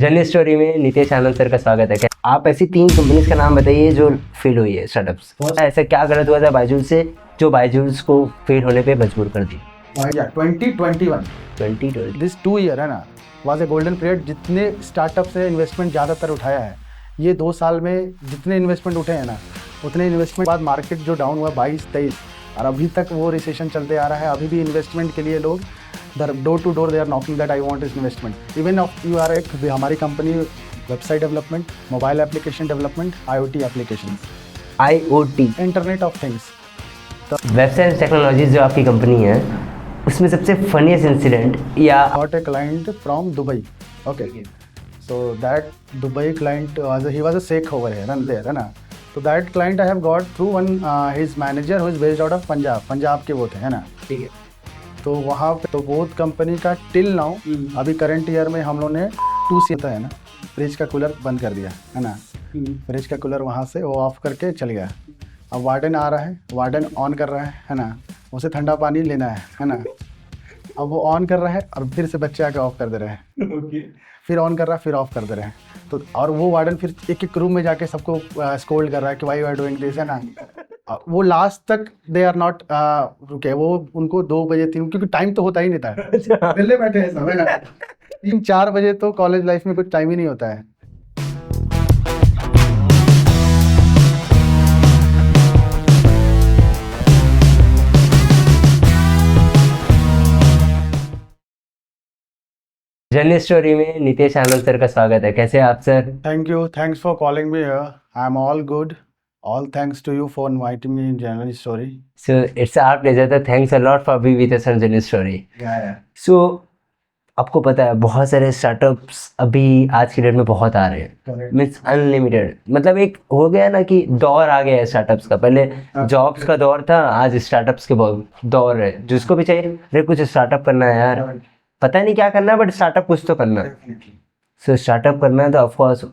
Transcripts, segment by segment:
Journey story में नितेश आनंद sir का स्वागत है। आप ऐसी 3 कंपनीज का नाम बताइए जो फेल हुई है स्टार्टअप्स। ऐसा क्या गलत हुआ था बायजूस से जो बायजूस को फेल होने पे मजबूर कर दी? 2021 दिस 2 ईयर है ना वाज ए गोल्डन पीरियड। जितने स्टार्टअप से इन्वेस्टमेंट ज़्यादातर उठाया है, ये 2 साल में जितने इन्वेस्टमेंट उठे हैं ना, उतने इन्वेस्टमेंट बाद मार्केट जो डाउन हुआ 22-23 और अभी तक वो रिसेशन चलते आ रहा है। अभी भी इन्वेस्टमेंट के लिए लोग door to door they are knocking that I want investment. Even of you are एक हमारी company website development, mobile application development, IoT application, IoT internet of things. Website technologies जो आपकी कंपनी है उसमें सबसे फनीस्ट इंसिडेंट या Got a client from Dubai. Okay. So that Dubai client he was a sheikh over here and there, है ना. So that client I have got through one his manager who is based out of Punjab के वो थे, है ना. ठीक है। तो वहाँ पे तो बोथ कंपनी का टिल नाउ अभी करंट ईयर में हम लोग ने 2C था, है ना, फ्रिज का कूलर बंद कर दिया, है ना. फ्रिज का कूलर वहाँ से वो ऑफ करके चल गया. अब वार्डन आ रहा है, वार्डन ऑन कर रहा है ना, उसे ठंडा पानी लेना है ना. अब वो ऑन कर रहा है और फिर से बच्चे आके ऑफ कर दे रहे हैं। फिर ऑन कर रहा है, फिर ऑफ कर दे रहे हैं। तो और वो वार्डन फिर एक एक रूम में जाके सबको स्कोल्ड कर रहा है कि why you are doing this, है ना. वो लास्ट तक दे आर नॉट रुके। वो उनको 2 बजे 3, क्योंकि टाइम तो होता ही नहीं था, पहले बैठे हैं सब, है ना. 3-4 बजे तो कॉलेज लाइफ में कुछ टाइम ही नहीं होता है. जर्नी स्टोरी में नितेश आनंद सर का स्वागत है। कैसे हैं आप sir? Thank you, thanks for calling me here. I am all good. All thanks to you for inviting me in journey story. So it's our pleasure. तो thanks a lot for be with us on journey story. So आपको पता है बहुत सारे startups अभी आज की date में बहुत आ रहे हैं, मीन्स अनलिमिटेड। मतलब एक हो गया ना कि दौर आ गया है स्टार्टअप्स का। पहले जॉब्स का दौर था, आज स्टार्टअप्स के दौर है। जिसको भी चाहिए अरे कुछ स्टार्टअप करना है यार, पता नहीं क्या करना है बट स्टार्टअप कुछ तो करना है। सो स्टार्टअप करना है तो ऑफकोर्स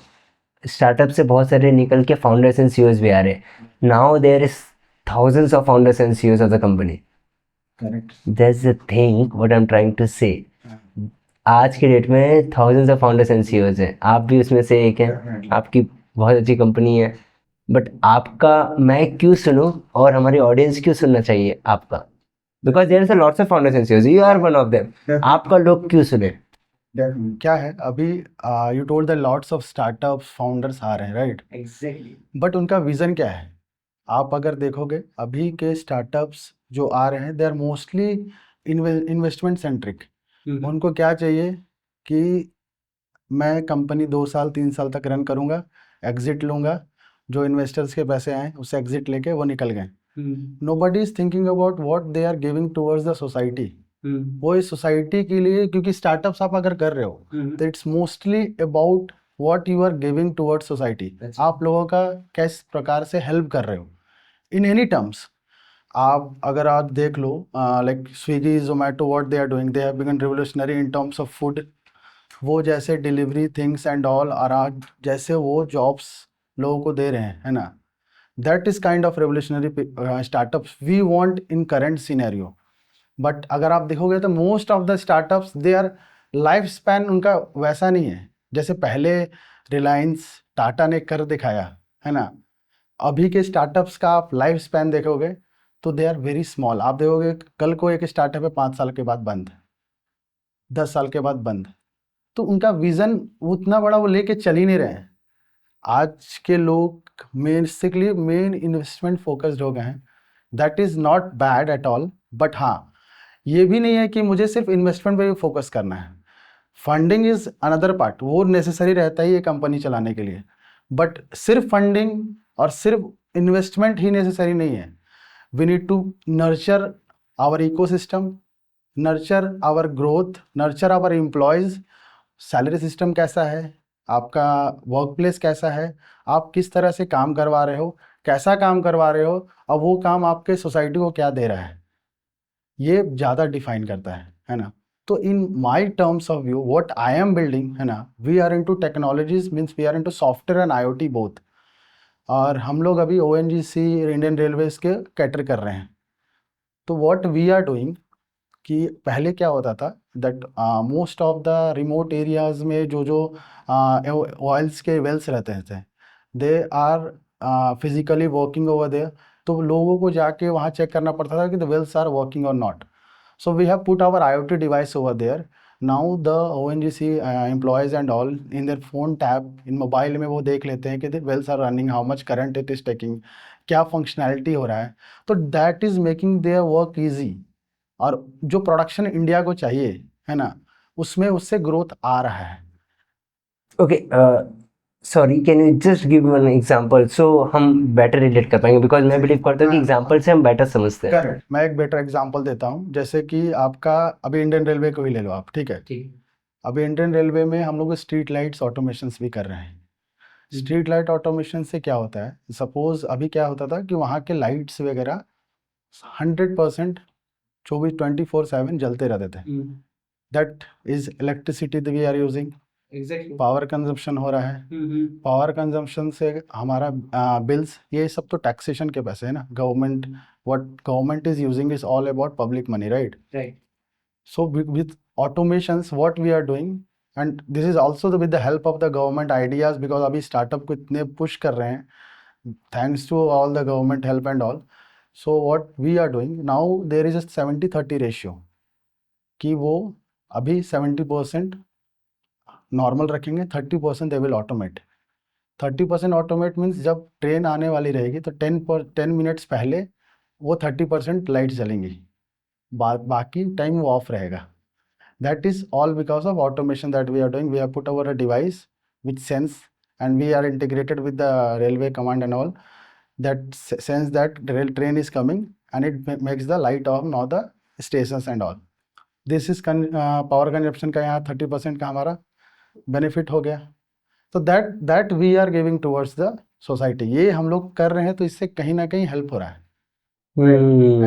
स्टार्टअप से बहुत सारे निकल के फाउंडर्स एंड CEOs भी आ रहे हैं। Now there is thousands of founders and CEOs of the company. Correct. That's the thing what I'm trying to say. आज के डेट में thousands of founders and CEOs हैं, आप भी उसमें से एक हैं। आपकी बहुत अच्छी कंपनी है, बट आपका मैं क्यों सुनूं और हमारी ऑडियंस क्यों सुनना चाहिए आपका? Because there is a lots of founders and CEOs, you are one of them. आपका लोग क्यों सुने? क्या है अभी you told the lots of startups founders आ रहे हैं, राइट. एग्जैक्टली। बट उनका विजन क्या है? आप अगर देखोगे अभी के स्टार्टअप्स जो आ रहे हैं they are mostly investment centric. उनको क्या चाहिए कि मैं कंपनी 2 साल 3 साल तक रन करूंगा, एग्जिट लूंगा, जो इन्वेस्टर्स के पैसे आए उससे एग्जिट लेके वो निकल गए. Nobody is thinking about what they are giving towards the society. वो इस सोसाइटी के लिए, क्योंकि स्टार्टअप्स आप अगर कर रहे हो तो it's mostly about what you are giving towards society. आप लोगों का किस प्रकार से हेल्प कर रहे हो इन एनी टर्म्स. आप अगर आप देख लो like Swiggy, Zomato, what they are doing, they have become revolutionary in terms of food. वो जैसे delivery things and all are, जैसे वो जॉब्स लोगों को दे रहे हैं, है ना. That is kind of revolutionary startups we want in current scenario. But अगर आप देखोगे तो most of the startups they are life span उनका वैसा नहीं है जैसे पहले रिलायंस, टाटा ने कर दिखाया, है ना. अभी के स्टार्टअप्स का आप लाइफ स्पैन देखोगे तो दे आर वेरी स्मॉल. आप देखोगे कल को एक स्टार्टअप है 5 साल के बाद बंद, 10 साल के बाद बंद. तो उनका विजन उतना बड़ा वो लेके चल ही नहीं रहे हैं. आज के लोग बेसिकली मेन इन्वेस्टमेंट फोकस्ड हो गए हैं. That is not bad at all. But हाँ, ये भी नहीं है कि मुझे सिर्फ इन्वेस्टमेंट पे फोकस करना है. फंडिंग इज अनदर पार्ट, वो नेसेसरी रहता है ये कंपनी चलाने के लिए. बट सिर्फ फंडिंग और सिर्फ इन्वेस्टमेंट ही नेसेसरी नहीं है. We need to nurture our ecosystem, nurture our growth, nurture our employees. Salary system कैसा है, आपका वर्क प्लेस कैसा है, आप किस तरह से काम करवा रहे हो, कैसा काम करवा रहे हो, और वो काम आपके सोसाइटी को क्या दे रहा है, ये ज़्यादा डिफाइन करता है ना. तो in my terms of view what I am building, है ना, we are into technologies, means we are into software and IoT both. और हम लोग अभी ONGC, इंडियन रेलवेज के कैटर कर रहे हैं. तो व्हाट वी आर डूइंग कि पहले क्या होता था that most of the remote areas में जो जो ऑयल्स के वेल्स रहते थे, they are physically working over there, तो लोगों को जाके वहाँ चेक करना पड़ता था कि द वेल्स आर वर्किंग और not. So we have put our IoT device over there. Now the ONGC employees and all in their phone tab in mobile में वो देख लेते हैं कि the wells are running, how much current it is taking, क्या functionality हो रहा है. तो that is making their work easy. और जो प्रोडक्शन इंडिया को चाहिए है ना, उसमें उससे ग्रोथ आ रहा है. Okay, sorry, can you just give one example so हम बेटर रिलेट कर पाएंगे, बिकॉज मैं बिलीव करता हूँ कि एग्जांपल से हम बेटर समझते हैं. करेक्ट. मैं एक बेटर एग्जांपल देता हूँ. जैसे कि आपका अभी इंडियन रेलवे को ही ले लो आप, ठीक है. ठीक. अभी इंडियन रेलवे में हम लोग स्ट्रीट लाइट्स ऑटोमेशंस भी कर रहे हैं. स्ट्रीट लाइट ऑटोमेशन से क्या होता है, सपोज अभी क्या होता था कि वहाँ के लाइट्स वगैरह 100% 24/7 जलते रहते थे. That is electricity we are using. Exactly. Power consumption हो रहा है. पावर कंजम्पशन से हमारा बिल्स, ये सब तो टैक्सेशन के पैसे है ना. Government, what government is using is all about public money, right. Right. So with automations, what we are doing, and this is also with the help of the government ideas, because अभी startup को इतने push कर रहे हैं, thanks to all the government help and all. So what we are doing now, there is a 70-30 ratio कि वो अभी 70% normal रखेंगे, 30% they will automate. 30% automate means जब ट्रेन आने वाली रहेगी तो 10 मिनट्स पहले वो 30% लाइट जलेंगी, बाकी टाइम वो ऑफ रहेगा. That is all because of automation that we are doing. We have put our a device which sense and we are integrated with the railway command and all, that sense that rail train is coming and it makes the light off on the stations and all. This is power consumption का यहाँ 30% का हमारा benefit हो गया. तो that we are giving towards the society. ये हम लोग कर रहे हैं तो इससे कहीं ना कहीं हेल्प हो रहा है.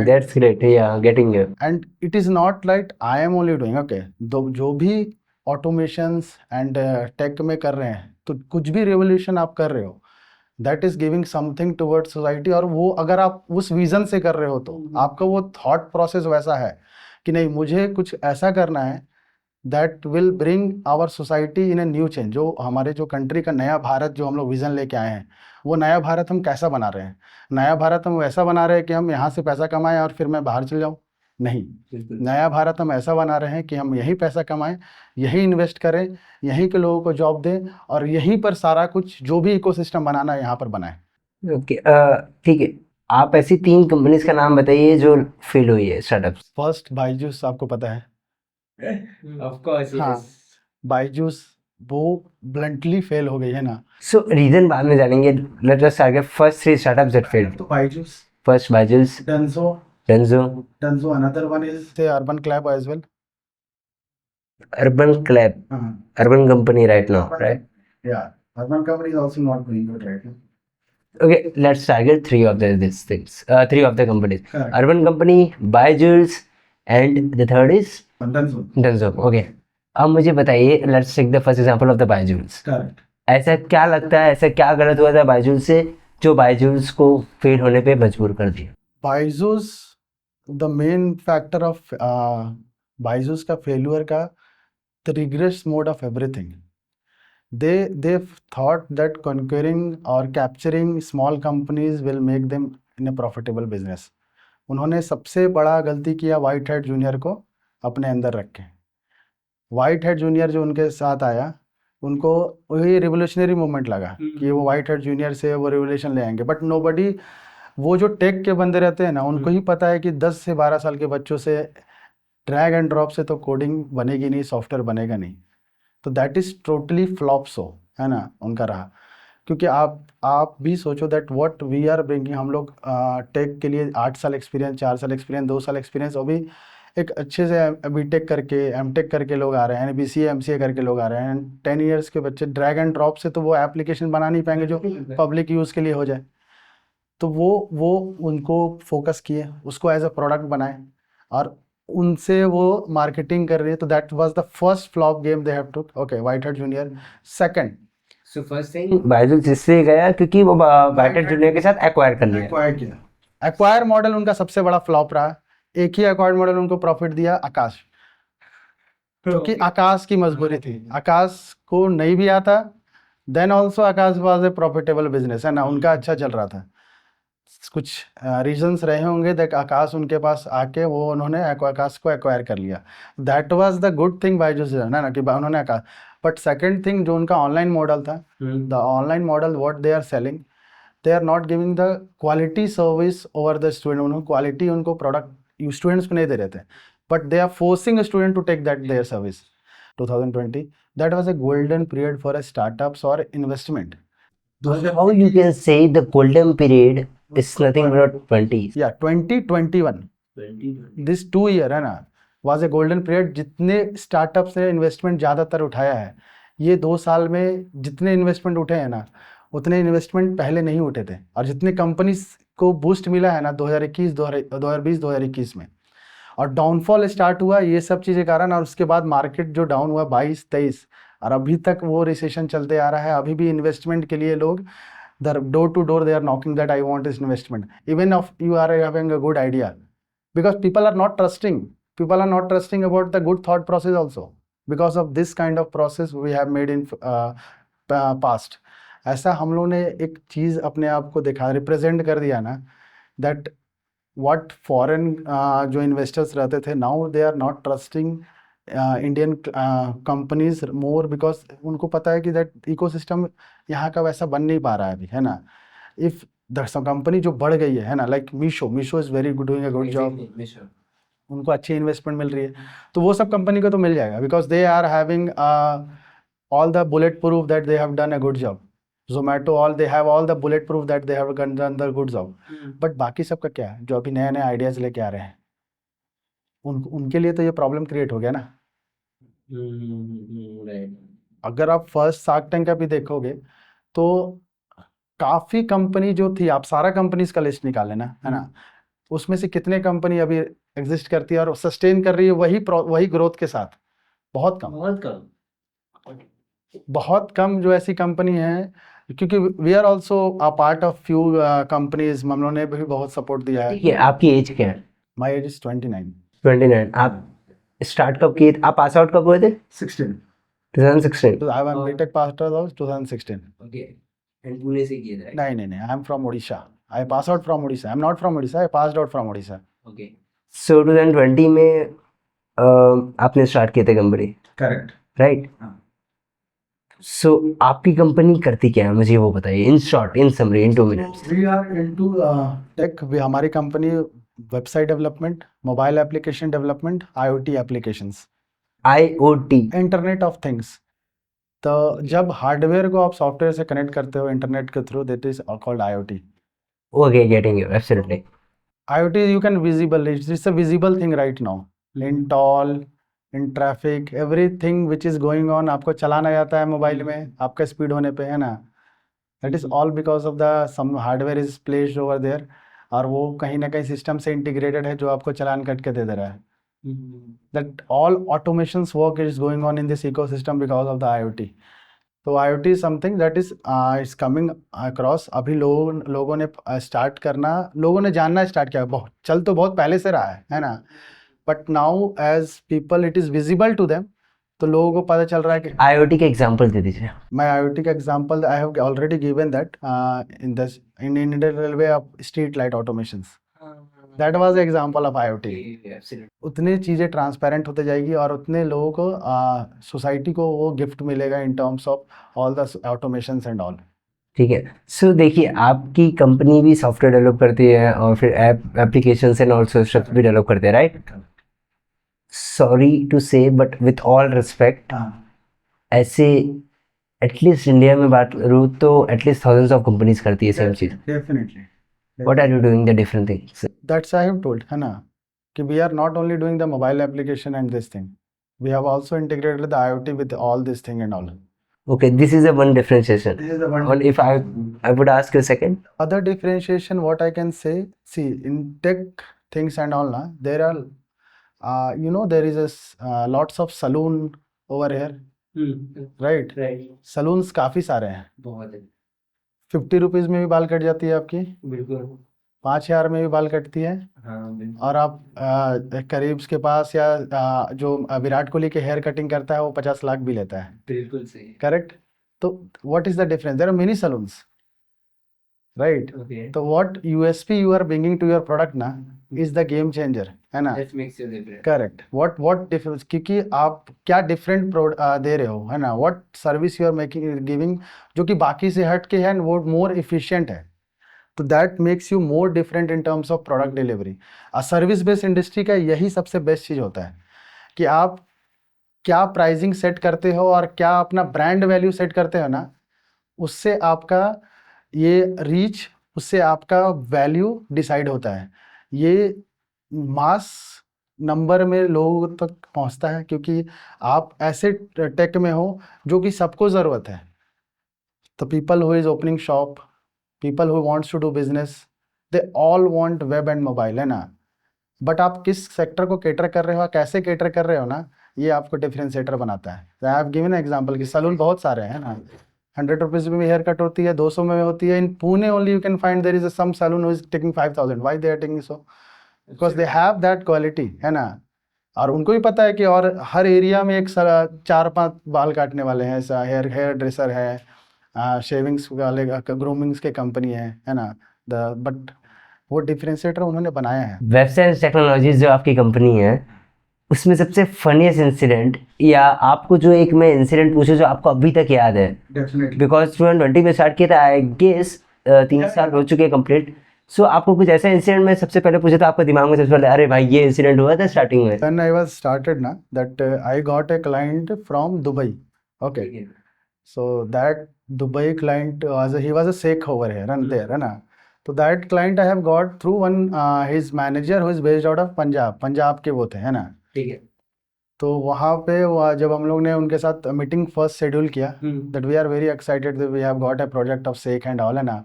That's great. Yeah, getting you. And it is not like I am only doing, okay. जो भी automations and tech में कर रहे हैं, तो कुछ भी revolution आप कर रहे हो, that is giving something towards society. और वो अगर आप उस vision से कर रहे हो तो आपका वो thought process वैसा है कि नहीं, मुझे कुछ ऐसा करना है that will bring our society in a new change. जो हमारे जो कंट्री का नया भारत जो हम लोग विजन लेके आए हैं, वो नया भारत हम कैसा बना रहे हैं. नया भारत हम वैसा बना रहे हैं कि हम यहाँ से पैसा कमाएं और फिर मैं बाहर चल जाऊँ. नहीं, नया भारत हम ऐसा बना रहे हैं कि हम यहीं पैसा कमाएं, यहीं इन्वेस्ट करें, यहीं के लोगों को जॉब दें और यहीं पर सारा कुछ जो भी इकोसिस्टम बनाना है यहाँ पर बनाएं. ओके, ठीक है. आप ऐसी 3 कंपनीज का नाम बताइए जो फेल हुई है स्टार्टअप्स. फर्स्ट बायजूस, आपको पता है. Of course. हाँ, बायजूस वो ब्लंटली फेल हो गई है ना. सो रीजन बाद में जानेंगे. Let us start with first 3 startups that failed. तो Byju's, first Byju's, Denso, another one is say Urban Clap as well. Urban Clap, urban company right now, right? Yeah, Urban company is also not doing good right now. Okay, let's target 3 of these things. 3 of the companies. Correct. Urban company, Byju's, and the third is Denso. Okay. अब मुझे बताइए, let's take the first example of the Byju's. Correct. ऐसा क्या लगता है, ऐसा क्या गलत हुआ था Byju's से जो Byju's को फेल होने पे मजबूर कर दिया? Byju's, the main factor of Byju's का फेल्यूर का the regress mode of everything. They thought that conquering or capturing small companies will make them in a profitable business. उन्होंने सबसे बड़ा गलती किया व्हाइट हेड जूनियर को अपने अंदर रख के. व्हाइट हेड जूनियर जो उनके साथ आया, उनको वही रिवोल्यूशनरी मूवमेंट लगा कि वो व्हाइट हेड जूनियर से वो रिवोल्यूशन ले आएंगे. बट नोबडी, वो जो टेक के बंदे रहते हैं ना, उनको ही पता है कि 10 से 12 साल के बच्चों से ड्रैग एंड ड्रॉप से तो कोडिंग बनेगी नहीं, सॉफ्टवेयर बनेगा नहीं. तो that is totally flop show है ना उनका रहा. क्योंकि आप भी सोचो that what we are bringing. हम लोग टेक के लिए 8 साल एक्सपीरियंस, 4 साल एक्सपीरियंस, 2 साल एक्सपीरियंस, और भी एक अच्छे से बीटेक करके, एमटेक करके लोग आ रहे हैं, बीसीए एमसीए करके लोग आ रहे हैं. 10 ईयर्स के बच्चे ड्रैग एंड ड्रॉप से तो वो एप्लीकेशन बना नहीं पाएंगे जो पब्लिक यूज़ के लिए हो जाए. तो वो उनको फोकस किए, उसको एज अ प्रोडक्ट बनाए और उनसे वो मार्केटिंग कर रही है. तो that was the first flop game they have to. Okay, White Hat Junior. Second, so first thing Byju's जिससे गया क्योंकि वो व्हाइट हेड जूनियर के साथ एक्वायर कर लिया. एक्वायर मॉडल उनका सबसे बड़ा फ्लॉप रहा एक ही अकॉर्ड मॉडल उनको प्रॉफिट दिया, आकाश, क्योंकि आकाश की मजबूरी थी, आकाश को नहीं भी आता, then also Aakash was a profitable business, है ना, उनका अच्छा चल रहा था। कुछ रीजंस रहे होंगे दैट आकाश उनके पास आके वो उन्होंने आकाश को एक्वायर कर लिया। That was the good thing Byju's ना कि उन्होंने आकाश। बट सेकंड थिंग जो उनका ऑनलाइन मॉडल था, the online model what they are selling, they are not giving the quality service over the student. उन्होंने क्वालिटी उनको प्रोडक्ट स्टूडेंट्स को नहीं दे रहे थे, but they are forcing student to take that their service. 2020 that was a golden period for a startups or investment. How you can say the golden period is nothing but 20s? Yeah, 2021 this 2 year है ना was a golden period. जितने startups ने investment ज़्यादातर उठाया है ये 2 साल में, जितने इन्वेस्टमेंट उठे हैं ना उतने इन्वेस्टमेंट पहले नहीं उठे थे। और जितने कंपनीज को बूस्ट मिला है ना 2021 2020 2021 में, और डाउनफॉल स्टार्ट हुआ ये सब चीज़ें कारण, और उसके बाद मार्केट जो डाउन हुआ 22-23, और अभी तक वो रिसेशन चलते आ रहा है। अभी भी इन्वेस्टमेंट के लिए लोग door to door they are knocking that I want this investment, even if you are having a good idea, because people are not trusting about the good thought process also, because of this kind of process we have made in past। ऐसा हम लोगों ने एक चीज़ अपने आप को दिखा represent कर दिया ना, दैट what foreign जो इन्वेस्टर्स रहते थे, now they are not trusting Indian companies more, because उनको पता है कि दैट इकोसिस्टम यहाँ का वैसा बन नहीं पा रहा है अभी, है ना। इफ द कंपनी जो बढ़ गई है ना, like Meesho is very good, doing a good job, उनको अच्छी इन्वेस्टमेंट मिल रही है, तो वो सब कंपनी को तो मिल जाएगा, because they are having all the bulletproof that they have done a good job. Zomato, all they have all the bullet proof that they have done the good job। But बाकी सबका क्या है, जो अभी नए नए ideas लेके आ रहे हैं, उनके लिए तो ये प्रॉब्लम क्रिएट हो गया ना। अगर आप फर्स्ट शार्क टैंक का भी देखोगे तो काफी कंपनी जो थी, आप सारा कंपनीज का लिस्ट निकाल लेना, है ना, उसमें से कितने कंपनी अभी एग्जिस्ट करती है और सस्टेन कर रही है वही ग्रोथ के साथ। बहुत कम जो ऐसी कंपनी है, क्योंकि we are also a part of few companies, हम लोगों ने भी बहुत सपोर्ट दिया है। ठीक है, आपकी एज क्या है? My age is 29। 29। आप स्टार्ट कब किए थे? आप पास आउट कब हुए थे? 16। 2016। I am BTech pass out 2016। Okay, and Pune से किए थे? नहीं, I am from Odisha. I pass out from Odisha, I am not from Odisha, I passed out from Odisha. Okay, so 2020 में आपने स्टार्ट किए थे कंपनी, करेक्ट, राइट? सो आपकी कंपनी करती क्या है, मुझे वो बताइए in short, in summary, in 2 minutes. We are into tech. हमारी company website development, mobile application development, IoT applications, IoT, internet of things. तो जब हार्डवेयर को आप सॉफ्टवेयर से कनेक्ट करते हो इंटरनेट के through, that is called IoT. Okay, getting you, absolutely. IoT you can visible, it's a visible thing right now, in toll, in traffic, everything which is going on, आपको चलाना जाता है mobile में आपका speed होने पे, है ना। that is all because of the some hardware is placed over there, और वो कहीं ना कहीं सिस्टम से इंटीग्रेटेड है जो आपको चलान कट के दे दे रहा है। that all automations work is going on in this ecosystem because of the IoT। तो IoT is something that is it's coming across. अभी लोगों ने स्टार्ट करना, लोगों ने जानना स्टार्ट किया, बहुत चल तो बहुत पहले से रहा है ना, but now as people it is visible to them, तो लोगों को पता चल रहा है कि IoT के एग्जांपल दे दीजिए। मैं IoT का example I have already given that in Indian railway of street light automations, that was example of IoT। उतनी चीज़ें ट्रांसपेरेंट होते जाएगी और उतने लोगों को सोसाइटी को वो गिफ्ट मिलेगा इन terms of all the automations and all. ठीक है, सो देखिए आपकी कंपनी भी सॉफ्टवेयर डेवलप करती है और फिर एप्लीकेशंस एंड ऑल्सो स्ट्रक्चर भी डेवलप करते हैं, राइट? सॉरी टू से बट विथ ऑल रिस्पेक्ट, ऐसे एटलीस्ट इंडिया में बात करूँ तो एटलीस्ट थाउजेंड्स ऑफ कंपनीज करती है सेम चीज़। Definitely, what are you doing the different things? That's I have told, है ना, कि we are not only doing the mobile application and this thing, we have also integrated the IoT with all this thing and all. Okay, this is a one differentiation. This is the one. And if I would ask you a second. Other differentiation, what I can say, see in tech things and all, na, there are, you know, there is lots of saloon over here, right? Right. Saloons काफी सारे हैं, बहुत है। 50 rupees में भी बाल cut जाती है आपकी, बिल्कुल। 5,000 में भी बाल कटती है, हाँ बिल्कुल। और आप करीब के पास या जो विराट कोहली के हेयर कटिंग करता है वो 50 लाख भी लेता है। बिल्कुल सही। करेक्ट। तो what is the difference? There are many salons, right? Okay. तो what USP you are bringing to your product ना इज द गेम चेंजर, है ना? That makes you different. Correct. What difference, क्योंकि आप क्या डिफरेंट दे रहे हो, है ना? What service you are making giving जो कि बाकी से हट के है, वो मोर इफिशिएंट है। तो that makes you more different in terms of product delivery. Service based industry का यही सबसे बेस्ट चीज़ होता है कि आप क्या प्राइसिंग सेट करते हो और क्या अपना ब्रांड वैल्यू सेट करते हो ना, उससे आपका ये रीच, उससे आपका वैल्यू डिसाइड होता है। ये मास नंबर में लोगों तक पहुंचता है क्योंकि आप ऐसे टेक में हो जो कि सबको ज़रूरत है। The people who is opening shop, people who wants to do business, they all want web and mobile, है ना? बट आप किस सेक्टर को कैटर कर रहे हो, कैसे कैटर कर रहे हो ना, ये आपको डिफरेंशिएटर बनाता है। आई हैव गिवन एग्जांपल कि सलून बहुत सारे हैं ना, 100 रुपीज में हेयर कट होती है, 200 में होती है। In Pune only you can find there is some salon who is taking 5,000। Why they are taking so? Because they have that quality, है ना? और उनको भी पता है कि और हर एरिया में एक 4-5 बाल काटने वाले हैं, ऐसा हेयर ड्रेसर है, शेविंग्स वाले, ग्रूमिंग्स के कंपनी है ना? द बट वो डिफरेंशिएटर उन्होंने बनाया है। वेबसाइट टेक्नोलॉजीज जो आपकी कंपनी है, उसमें सबसे फनीस्ट इंसिडेंट, या आपको जो एक मैं इंसिडेंट पूछूं जो आपको अभी तक याद है? डेफिनेटली। बिकॉज 2020 में स्टार्ट किया था, आई गेस 3 साल हो चुके हैं कंप्लीट। सो आपको कुछ ऐसा इंसिडेंट मैं सबसे पहले पूछा था, आपके दिमाग में सबसे पहले अरे भाई ये इंसिडेंट हुआ था स्टार्टिंग में? When I was started na, that I got a client from Dubai. Okay. So that Dubai client he was a sheikh over here and there, है ना? तो that client I have got through one his manager who is based out of Punjab के वो थे, है ना? ठीक है। तो वहाँ पे जब हम लोग ने उनके साथ मीटिंग फर्स्ट शेड्यूल किया, that we are very excited that we have got a project of Sheikh and all, है ना?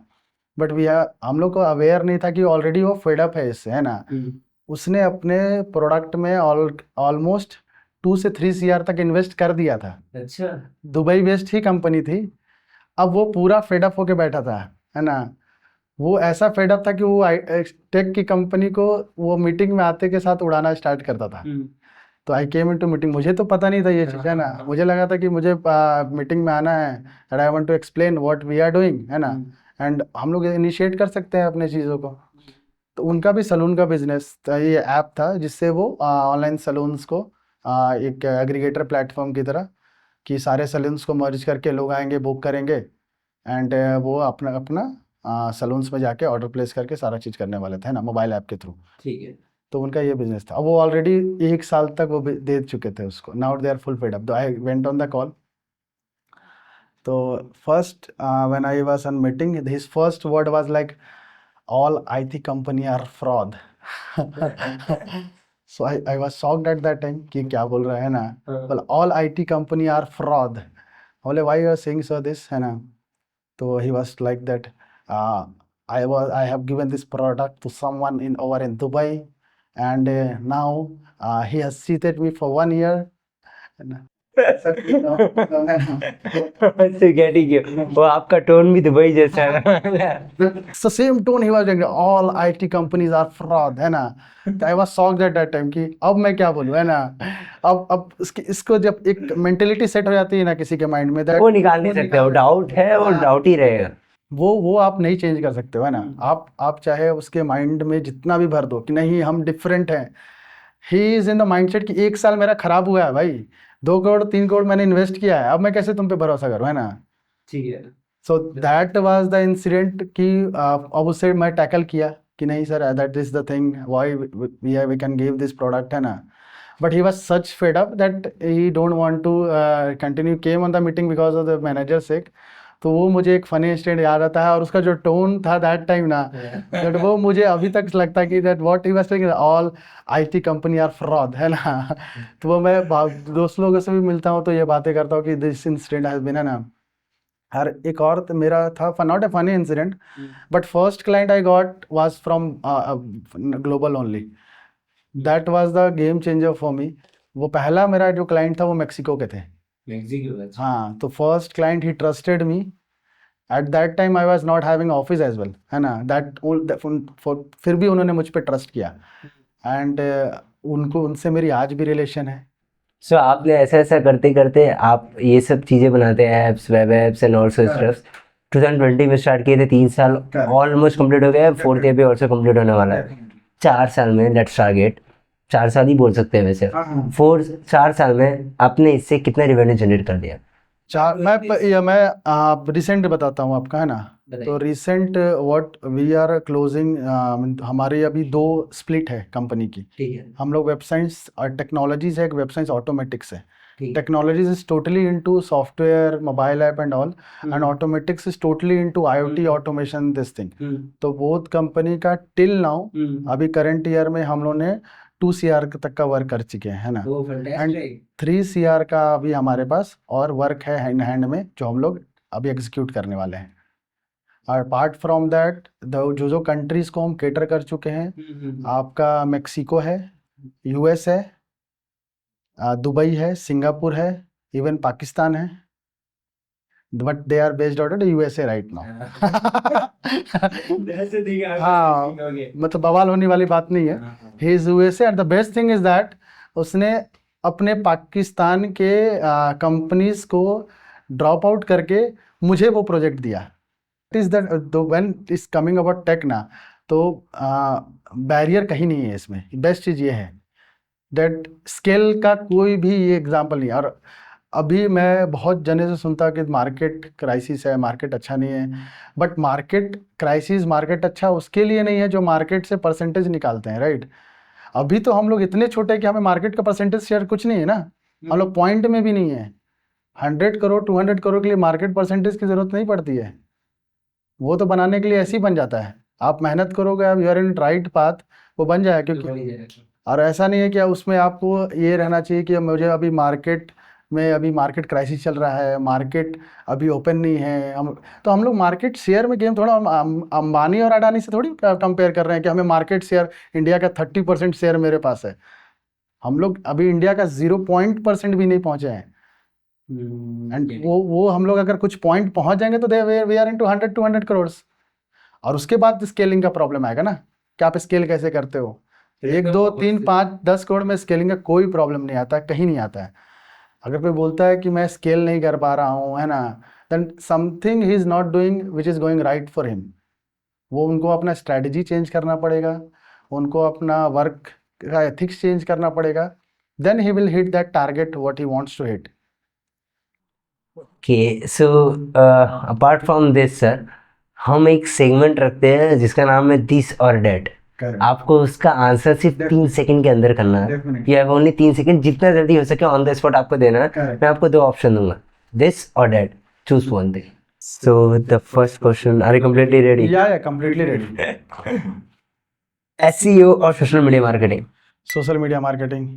बट हम लोग को अवेयर नहीं था कि ऑलरेडी वो फेड अप है इससे, है ना? उसने अपने प्रोडक्ट में ऑलमोस्ट 2 से 3 CR तक इन्वेस्ट कर दिया था। अच्छा। दुबई बेस्ड ही कंपनी थी। अब वो पूरा फेडअप होके बैठा था, है ना? वो ऐसा फेडअप था कि वो टेक की कंपनी को वो मीटिंग में आते के साथ उड़ाना स्टार्ट करता था। तो आई केम इनटू मीटिंग, मुझे तो पता नहीं था ये चीज़, है ना? मुझे लगा था कि मुझे मीटिंग में आना है and I want to explain what we are doing, है ना? एंड हम लोग इनिशिएट कर सकते हैं अपने चीज़ों को। तो उनका भी सलून का बिजनेस था, ये ऐप था जिससे वो ऑनलाइन सलून्स को एक एग्रीगेटर प्लेटफॉर्म की तरह कि सारे सलून्स को मर्ज करके लोग आएंगे, बुक करेंगे एंड वो अपना अपना सलून्स में जाके ऑर्डर प्लेस करके सारा चीज़ करने वाले थे, है ना? मोबाइल ऐप के थ्रू। ठीक है। तो उनका ये बिजनेस था। अब वो ऑलरेडी 1 साल तक वो दे चुके थे उसको। Now they are full paid up. I went on the call. तो first when I was on meeting, his first word was like all IT company are fraud. So I was shocked at that time कि क्या बोल रहा है ना? Well, all IT company are fraud. बोले why you are saying so this, है ना? तो he was like that. I have given this product to someone over in Dubai, and now he has cheated me for 1 year. है ना? ठीक है, वो आपका टोन भी दुबई जैसा है। The same tone he was doing. All IT companies are fraud, है ना? I was shocked at that time कि अब मैं क्या बोलूँ, है ना? अब इसको जब एक मेंटेलिटी सेट हो जाती है ना किसी के माइंड में, वो निकाल नहीं सकते, वो डाउट है, वो डाउट ही रहेगा। वो आप नहीं चेंज कर सकते हो, है ना? आप चाहे उसके माइंड में जितना भी भर दो कि नहीं हम डिफरेंट हैं, he is in the mindset कि 1 साल मेरा खराब हुआ है भाई, 2 करोड़ 3 करोड़ मैंने इन्वेस्ट किया है, अब मैं कैसे तुम पे भरोसा करूँ, है ना? ठीक है। So that was the incident कि अब उससे मैं टैकल किया कि नहीं sir, that is the thing why we can give this product, है ना? But he was such fed up that he don't want to continue, came on the meeting because of the manager sake. तो वो मुझे एक funny incident याद आता है, और उसका जो टोन था दैट टाइम ना, दैट वो मुझे अभी तक लगता है कि that what he was saying, all IT company are fraud, है ना? तो वो मैं दोस्त लोगों से भी मिलता हूँ तो ये बातें करता हूँ कि दिस इंसिडेंट हैज बीन, है ना? हर एक और तो मेरा था not a funny incident, but first client I got was from global only. That was the game changer for me. वो पहला मेरा जो क्लाइंट था वो मेक्सिको के थे। मेक्सिको? हाँ, तो फर्स्ट क्लाइंट ही trusted me at that time I was not having office as well, है ना, फिर भी उन्होंने मुझ पे ट्रस्ट किया एंड उनको उनसे मेरी आज भी रिलेशन है। सो आपने ऐसा ऐसा करते करते आप ये सब चीज़ें बनाते हैं, apps, web apps and also stuffs, 2020 में स्टार्ट किए थे, 3 साल ऑलमोस्ट कंप्लीट हो गया, फोर्थ ईयर भी ऑल्सो कंप्लीट होने वाला है। 4 साल में लेट्स टारगेट, 4 साल ही बोल सकते हैं वैसे, 4 साल में आपने इससे कितना रिवेन्यू जनरेट कर दिया? मैं रिसेंट बताता हूँ आपका, है ना। तो recent what we are closing, हमारी अभी 2 स्प्लिट है कंपनी की। ठीक है, हम लोग वेबसाइट्स और टेक्नोलॉजीज है, एक वेबसाइट्स ऑटोमेटिक्स है। ठीक है। Technologies is totally into software, mobile app and all, and automatics is totally into IoT automation this thing. तो बोथ कंपनी का टिल नाउ अभी करंट ईयर में हम लोग ने 2 CR तक का वर्क कर चुके हैं, है ना, एंड 3 CR का अभी हमारे पास और वर्क है हैंड हैंड में, जो हम लोग अभी एग्जीक्यूट करने वाले हैं। और अपार्ट फ्रॉम दैट जो कंट्रीज को हम केटर कर चुके हैं, आपका मेक्सिको है, US है, दुबई है, सिंगापुर है, इवन पाकिस्तान है, but they are based out at USA right now. हाँ, मतलब बवाल होने वाली बात नहीं है। He is USA and the best thing is that उसने अपने पाकिस्तान के कंपनीज को ड्रॉप आउट करके मुझे वो प्रोजेक्ट दिया। It is that when is coming about tech ना, तो बैरियर कहीं नहीं है इसमें। बेस्ट चीज़ ये है दैट स्केल का कोई भी ये एग्जांपल नहीं है। और अभी मैं बहुत जने से सुनता कि मार्केट क्राइसिस है, मार्केट अच्छा नहीं है, बट मार्केट क्राइसिस, मार्केट अच्छा उसके लिए नहीं है जो मार्केट से परसेंटेज निकालते हैं, राइट। अभी तो हम लोग इतने छोटे हैं कि हमें मार्केट का परसेंटेज शेयर कुछ नहीं है ना, हम लोग पॉइंट में भी नहीं है। 100 करोड़ 200 करोड़ के लिए मार्केट परसेंटेज की जरूरत नहीं पड़ती है, वो तो बनाने के लिए ऐसे ही बन जाता है। आप मेहनत करोगे, आप you are in right path, वो बन जाएगा। क्योंकि और ऐसा नहीं है कि उसमें आपको ये रहना चाहिए कि मुझे अभी मार्केट में, अभी मार्केट क्राइसिस चल रहा है, मार्केट अभी ओपन नहीं है। हम लोग मार्केट शेयर में गेम थोड़ा अंबानी और अडानी से थोड़ी कंपेयर कर रहे हैं कि हमें मार्केट शेयर, इंडिया का 30% शेयर मेरे पास है। हम लोग अभी इंडिया का 0% भी नहीं पहुंचे हैं। एंड वो हम लोग अगर कुछ पॉइंट पहुंच जाएंगे तो वी आर इनटू 100-200 करोड़। और उसके बाद स्केलिंग का प्रॉब्लम आएगा ना कि आप स्केल कैसे करते हो। 1 2 3 5 10 करोड़ में स्केलिंग का कोई प्रॉब्लम नहीं आता, कहीं नहीं आता है। अगर कोई बोलता है कि मैं स्केल नहीं कर पा रहा हूँ, है ना, then something he is not doing which is going right for him. वो उनको अपना स्ट्रैटेजी चेंज करना पड़ेगा, उनको अपना वर्क का एथिक्स चेंज करना पड़ेगा, then he will hit that target what he wants to hit. Okay, so apart from this sir, हम एक सेगमेंट रखते हैं जिसका नाम है दिस और डेट। आपको उसका आंसर सिर्फ 3 सेकंड के अंदर करना है। यू हैव ओनली 3 सेकंड, जितना जल्दी हो सके ऑन द स्पॉट आपको देना है। मैं आपको 2 ऑप्शन दूंगा, दिस और that, choose one thing. So the first question, are you completely ready? या कंप्लीटली रेडी। SEO और social media marketing? Social media marketing.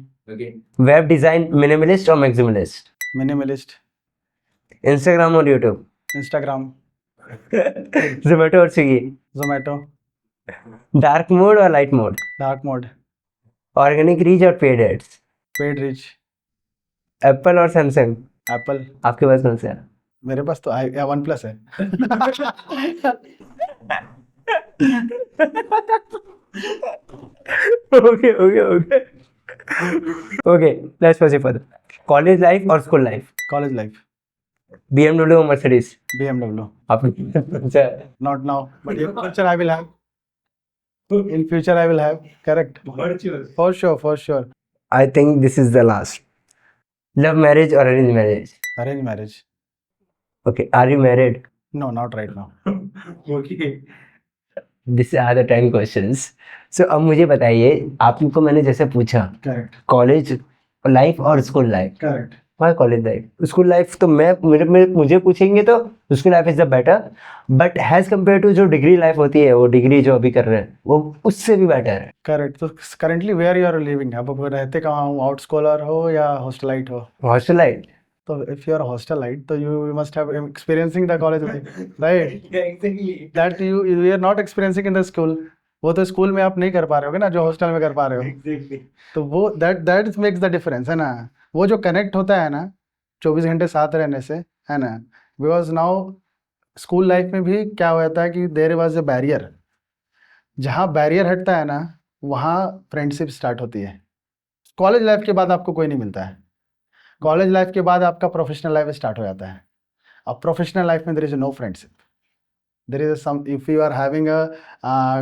Web design, minimalist और मैक्सिमलिस्ट? मिनिमलिस्ट। इंस्टाग्राम और यूट्यूब? इंस्टाग्राम। जोमेटो और Swiggy? Zomato. Dark mode और light mode? Dark mode. Organic reach और paid ads? Paid reach. Apple और Samsung? Apple. आपके पास कौन सा है? मेरे पास तो OnePlus है। Okay okay okay okay, let's proceed further. College life और school life? College life. BMW और मर्सिडीज? BMW। आप Not now, but in future I will have. In future I will have. Correct. For sure, for sure. I think this is the last. Love marriage or arranged marriage? Arrange marriage. Okay, are you married? No, not right now. Okay. These are the 10 questions. So अब मुझे बताइए, आपको मैंने जैसे पूछा Correct. College life और school life, Correct. Why college life? School life तो मुझे पूछेंगे तो school life is the better, but has compare to जो डिग्री लाइफ होती है, वो डिग्री जो अभी कर रहे हैं वो उससे भी बेटर है। करेक्ट। तो currently where you are living, आप रहते कहाँ हो? आउट स्कॉलर हो या हॉस्टलाइट हो? हॉस्टलाइट। तो इफ यू आर हॉस्टलाइट तो you must have experiencing the college life, right? That you are not experiencing in the school. वो तो स्कूल में आप नहीं कर पा रहे होगे ना जो हॉस्टल में कर पा रहे हो। तो वो दैट मेक्स द डिफरेंस, है ना। वो जो कनेक्ट होता है ना 24 घंटे साथ रहने से, है ना, बिकॉज नाउ स्कूल लाइफ में भी क्या हो जाता है कि देयर वाज अ बैरियर, जहाँ बैरियर हटता है ना वहाँ फ्रेंडशिप स्टार्ट होती है। कॉलेज लाइफ के बाद आपको कोई नहीं मिलता है, कॉलेज लाइफ के बाद आपका प्रोफेशनल लाइफ स्टार्ट हो जाता है। अब प्रोफेशनल लाइफ में there is no friendship, there is some, if you are having a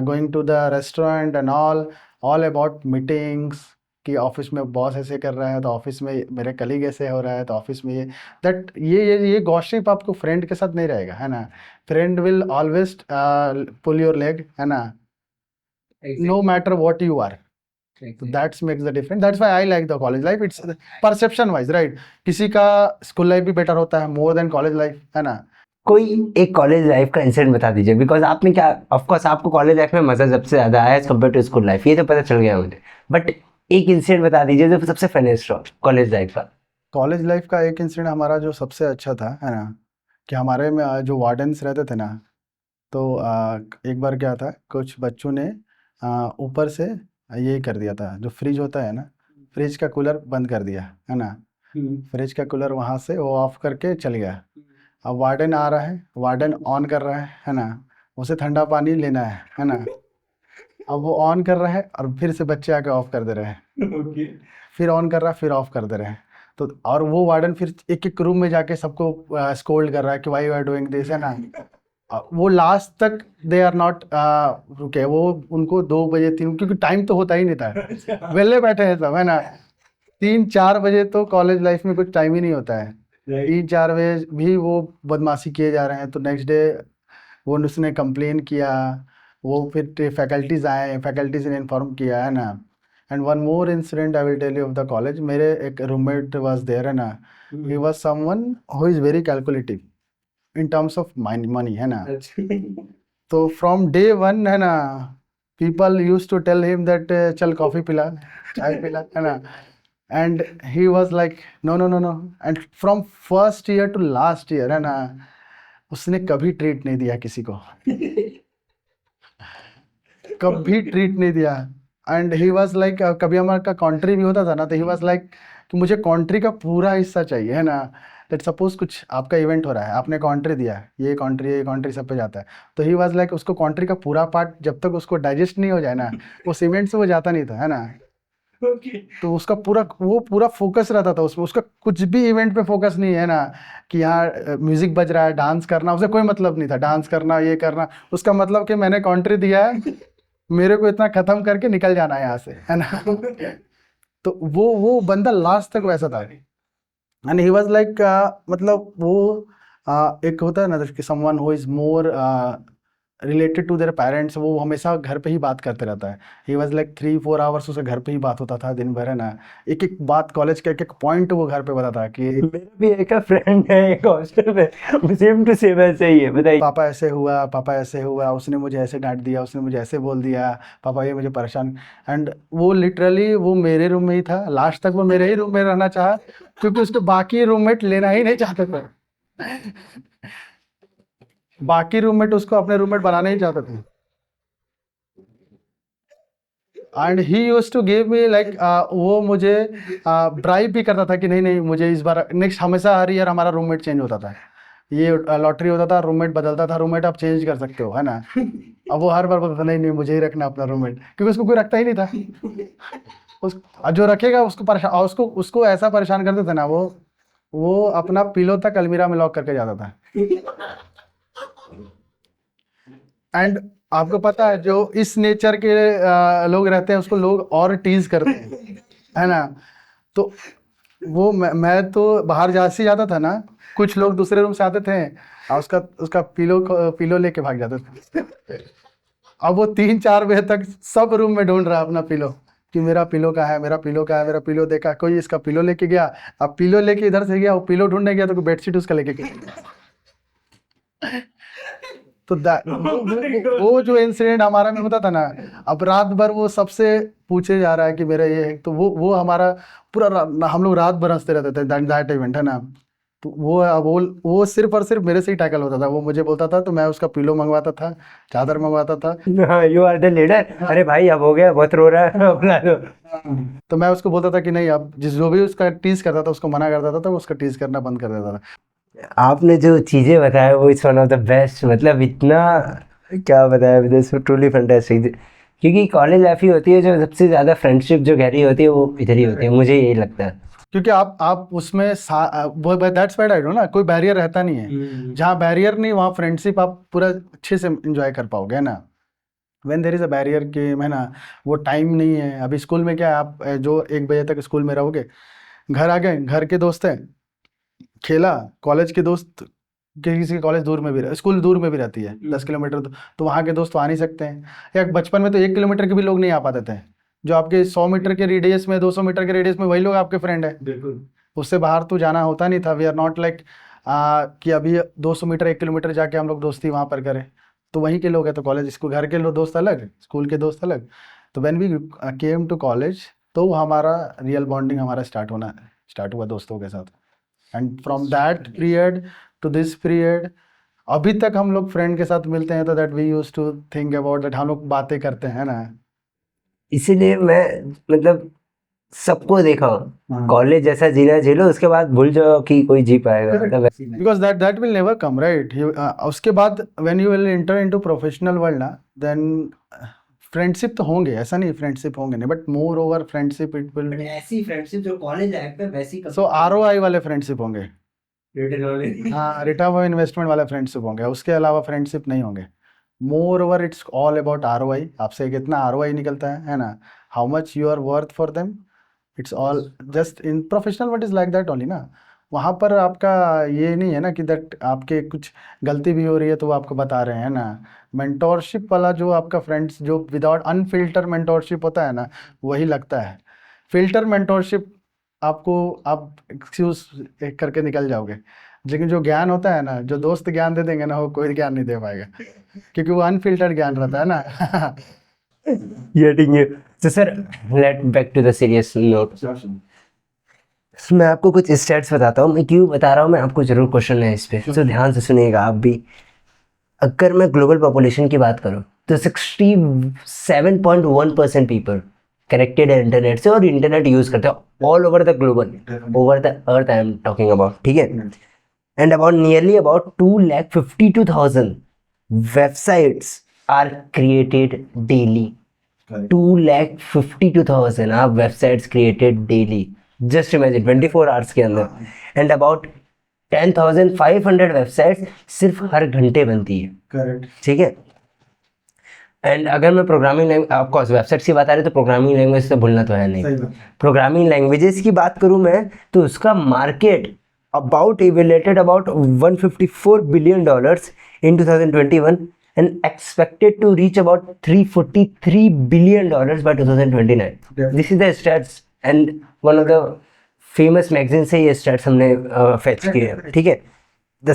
going to the restaurant and all about meetings कि ऑफिस में बॉस ऐसे कर रहा है तो ऑफिस में मेरे कलीग ऐसे हो रहा है तो ऑफिस में ये दैट ये गॉसिप आपको फ्रेंड के साथ नहीं रहेगा, है ना। Friend will always pull your leg, है ना, no matter what you are. That's makes the difference, that's why I like the college life. It's perception wise, right. किसी का स्कूल लाइफ भी बेटर होता है मोर देन कॉलेज लाइफ, है ना। कोई एक कॉलेज लाइफ का इंसिडेंट बता दीजिए, बिकॉज आपने क्या, ऑफ कोर्स आपको कॉलेज लाइफ में मजा सबसे ज्यादा आया as compare to school life, ये तो पता चल गया मुझे, बट एक इंसिडेंट बता दीजिए जो सबसे फनीस्ट हो कॉलेज लाइफ का। कॉलेज लाइफ का एक इंसिडेंट हमारा जो सबसे अच्छा था, है ना, कि हमारे में जो वार्डन्स रहते थे ना, तो एक बार क्या था, कुछ बच्चों ने ऊपर से ये कर दिया था, जो फ्रिज होता है ना, फ्रिज का कूलर बंद कर दिया, है ना। फ्रिज का कूलर वहाँ से वो ऑफ करके चल गया। अब वार्डन आ रहा है, वार्डन ऑन कर रहा है ना, उसे ठंडा पानी लेना है ना। अब वो ऑन कर रहा है और फिर से बच्चे आके ऑफ कर दे रहे हैं, फिर ऑन कर रहा है, फिर ऑफ कर दे रहे हैं। तो और वो वार्डन फिर एक एक रूम में जाके सबको स्कोल्ड कर रहा है कि why you are doing this, है ना। वो लास्ट तक दे आर नॉट रुके, वो उनको 2 बजे 3, क्योंकि टाइम तो होता ही नहीं था, वेले बैठे हैं सब, है ना। 3-4 बजे तो कॉलेज लाइफ में कुछ टाइम ही नहीं होता है। 3-4 बजे भी वो बदमाशी किए जा रहे हैं। तो नेक्स्ट डे वो उसने कंप्लेन किया, वो फिर फैकल्टीज आए, फैकल्टीज ने इन्फॉर्म किया, है ना। And one more incident I will tell you of the college. मेरे एक रूममेट वाज देयर, है ना, he was someone who is very calculative in terms of money, है ना। तो फ्रॉम डे वन, है ना, people use to tell him that चल कॉफी पिला, चाय पिला, है ना। And he was like no no no no. And from first year to last year, है ना, उसने कभी ट्रीट नहीं दिया किसी को, कभी ट्रीट नहीं दिया। एंड ही वाज लाइक, कभी हमारा कॉन्ट्री भी होता था ना, तो ही वाज लाइक कि मुझे कॉन्ट्री का पूरा हिस्सा चाहिए, है ना। दैट सपोज कुछ आपका इवेंट हो रहा है, आपने कॉन्ट्री दिया, ये कॉन्ट्री सब पे जाता है, तो ही वाज लाइक उसको कॉन्ट्री का पूरा पार्ट जब तक उसको डाइजेस्ट नहीं हो जाए ना, उस इवेंट से वो जाता नहीं था, है ना। तो उसका पूरा फोकस रहता था उसमें, उसका कुछ भी इवेंट पे फोकस नहीं है ना, कि यहाँ म्यूजिक बज रहा है, डांस करना, उसे कोई मतलब नहीं था, डांस करना ये करना। उसका मतलब कि मैंने कॉन्ट्री दिया है, मेरे को इतना खत्म करके निकल जाना है यहाँ से, है ना। तो वो बंदा लास्ट तक वैसा था। एंड ही वाज लाइक, मतलब वो एक होता है ना कि someone who is more related to their parents, वो हमेशा घर पे ही बात करते रहता है। ही वाज लाइक 3-4 आवर्स उसे घर पे ही बात होता था दिन भर, है ना। एक एक बात, कॉलेज का एक एक पॉइंट वो घर पे बताता है कि मेरा भी एक फ्रेंड है एक हॉस्टल में, सेम टू सेम ऐसे ही है, बताइए। पापा ऐसे हुआ, पापा ऐसे हुआ, उसने मुझे ऐसे डांट दिया, उसने मुझे ऐसे बोल दिया, पापा ये मुझे परेशान। एंड वो लिटरली वो मेरे रूम में ही था, लास्ट तक वो मेरे ही रूम में रहना चाहा, क्योंकि उसको बाकी रूममेट लेना ही नहीं चाहते थे। बाकी रूममेट उसको अपने रूममेट बनाना ही चाहते थे। And he used to give me like, वो मुझे ब्राइब भी करता था कि नहीं नहीं मुझे इस बार नेक्स्ट, हमेशा हर ईयर हमारा रूममेट चेंज होता था, ये लॉटरी होता था, रूममेट बदलता था, रूममेट आप चेंज कर सकते हो, है ना। अब वो हर बार बोलता था नहीं नहीं मुझे ही रखना अपना रूममेट, क्योंकि उसको कोई रखता ही नहीं था। जो रखेगा उसको परेशान, उसको ऐसा परेशान करते थे ना, वो अपना पिलो तक अलमीरा में लॉक करके जाता था। एंड आपको पता है जो इस नेचर के लोग रहते हैं उसको लोग और टीज करते हैं, है ना। तो वो मैं तो बाहर जैसे ही जाता था ना, कुछ लोग दूसरे रूम से आते थे और उसका पिलो लेके भाग जाते थे। अब वो 3-4 बजे तक सब रूम में ढूंढ रहा है अपना पिलो, कि मेरा पिलो कहाँ है, मेरा पिलो कहाँ है, मेरा पिलो देखा, कोई इसका पिलो लेके गया। अब पिलो लेके इधर से गया, वो पिलो ढूंढने गया तो कोई बेडशीट उसका लेके गया। तो वो जो इंसिडेंट हमारा में होता था ना, अब रात भर वो सबसे पूछे जा रहा है कि मेरा ये है, तो वो हमारा हम लोग रात भर हंसते रहते थे दैट इवेंट, है ना। तो वो सिर्फ और सिर्फ मेरे से ही टैकल होता था। वो मुझे बोलता था तो मैं उसका पिलो मंगवाता था, चादर मंगवाता था। यू आर द लीडर, अरे भाई अब हो गया, बहुत रो रहा है, बुला दो। तो मैं उसको बोलता था कि नहीं, अब जो भी उसका टीज करता था उसको मना करता था, तो उसका टीज करना बंद कर देता था। आपने जो चीज़ें बताया वो it's one of the best, मतलब इतना क्या बताया, दिस ट्रूली फैंटास्टिक। क्योंकि कॉलेज लाइफ ही होती है जो सबसे ज़्यादा फ्रेंडशिप जो गहरी होती है वो इधर ही होती है, मुझे यही लगता है। क्योंकि आप उसमें वो दैट्स व्हाट आई डोंट ना, कोई बैरियर रहता नहीं है। जहाँ बैरियर नहीं वहाँ फ्रेंडशिप आप पूरा अच्छे से एंजॉय कर पाओगे, है ना। When there is a barrier कि है ना, वो टाइम नहीं है। अभी स्कूल में क्या है, आप जो 1 बजे तक स्कूल में रहोगे, घर आ गए, घर के दोस्त हैं, खेला, कॉलेज के दोस्त, किसी के कॉलेज दूर में भी स्कूल दूर में भी रहती है 10 किलोमीटर, तो वहाँ के दोस्त तो आ नहीं सकते हैं। या बचपन में तो 1 किलोमीटर के भी लोग नहीं आ पाते थे। जो आपके 100 मीटर के रेडियस में, 200 मीटर के रेडियस में, वही लोग आपके फ्रेंड है। बिल्कुल। उससे बाहर तो जाना होता नहीं था। वी आर नॉट लाइक कि अभी 200 मीटर 1 किलोमीटर जाके हम लोग दोस्ती वहाँ पर करें। तो वहीं के लोग हैं, तो कॉलेज स्कूल घर के लोग दोस्त अलग, स्कूल के दोस्त अलग। तो when we came to college, तो हमारा रियल बॉन्डिंग हमारा स्टार्ट हुआ दोस्तों के साथ। And from that period to this period, अभी तक हम लोग फ्रेंड के साथ मिलते हैं, तो that we use to think about that, हम लोग बातें करते हैं ना। इसीलिए मैं मतलब सबको देखा हूँ, कॉलेज जैसा जीना जी लो, उसके बाद भूल जाओ कि कोई जी पाएगा, मतलब वैसे ही नहीं। Because that will never come, right. उसके बाद when you will enter into professional world ना, देन फ्रेंडशिप तो होंगे, ऐसा नहीं फ्रेंडशिप होंगे नहीं, but more over friendship it will, ऐसी फ्रेंडशिप जो कॉलेज लाइफ पे वैसी सो आरओआई वाले फ्रेंडशिप होंगे। रिटर्न वाले। हाँ, रिटर्न ऑफ इन्वेस्टमेंट वाला फ्रेंडशिप होंगे, उसके अलावा फ्रेंडशिप नहीं होंगे। More over it's all about ROI, आपसे कितना आरओआई निकलता है ना, how much you are worth for them. It's all just in professional world is like that only ना। वहाँ पर आपका ये नहीं है ना कि दैट आपके कुछ गलती भी हो रही है तो वो आपको बता रहे हैं ना। मेंटोरशिप वाला जो आपका फ्रेंड्स, जो विदाउट अनफिल्टर मेंटोरशिप होता है ना, वही लगता है। फिल्टर मेंटोरशिप आपको, आप एक्सक्यूज करके निकल जाओगे। लेकिन जो ज्ञान होता है ना, जो दोस्त ज्ञान दे देंगे ना, वो कोई ज्ञान नहीं दे पाएगा, क्योंकि वो अनफिल्टर्ड ज्ञान रहता है ना। Getting you. So sir, let back to the serious note. मैं आपको कुछ स्टेट्स बताता हूँ, मैं क्यों बता रहा हूँ, मैं आपको जरूर क्वेश्चन है इस पे, तो ध्यान से सुनिएगा आप भी। अगर मैं ग्लोबल पॉपुलेशन की बात करूँ तो 67.1% पीपल कनेक्टेड है इंटरनेट से, और इंटरनेट यूज करते हैं all over the global, over the earth I am talking about, ठीक है। And about nearly about 2,52,000 websites are created daily. 2,52,000 आप websites created daily, just imagine 24 hours के अंदर। एंड अबाउट 10,500 वेबसाइट्स सिर्फ हर घंटे बनती है, करेक्ट। ठीक है। एंड अगर मैं प्रोग्रामिंग लैंग्वेज, ऑफकोर्स वेबसाइट्स की बात आ रही है तो प्रोग्रामिंग लैंग्वेज से भूलना तो है नहीं। प्रोग्रामिंग लैंग्वेजेस की बात करूं मैं तो उसका market about evaluated about $154 billion in 2021 and expected to reach about $343 billion by 2029. This is the stats and one of the famous magazines से ये stats हमने fetch किए हैं, ठीक है। The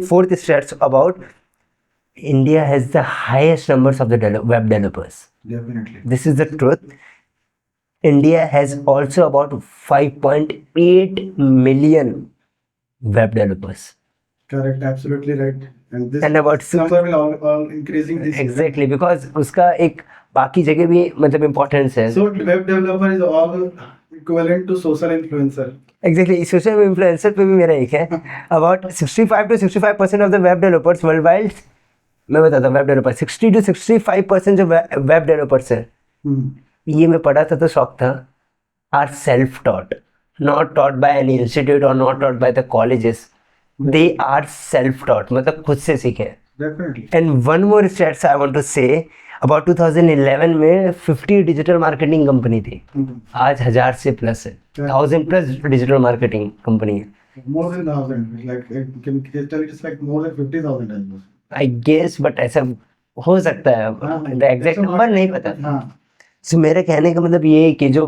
fourth stats about India has the highest numbers of the web developers. Definitely. This is the truth. India has also about 5.8 million web developers. Correct, absolutely right. And this And about number will all increasing this year. Exactly, because उसका एक बाकी जगह भी मतलब importance है. So web developer is all equivalent to social influencer. Exactly, social influencer पे भी मेरा एक है. About 65 to 65% of the web developers worldwide, मैं बताता हूँ, वेब डेवलपर 60 to 65% जो वेब डेवलपर्स हैं, ये मैं पढ़ा था तो शौक था, are self taught, not taught by any institute और not taught by the colleges, they are self taught, मतलब खुद से सीखे। Definitely. And one more states I want to say, about 2011 में 50 डिजिटल मार्केटिंग कंपनी थी, आज 1000 से प्लस है, 1000 प्लस डिजिटल मार्केटिंग कंपनी है। More than 1,000, like can tell it's like more than 50,000 almost. I guess, but ऐसा हो सकता है, द एग्जैक्ट नंबर नहीं पता। हाँ, सो मेरे कहने का मतलब ये है कि जो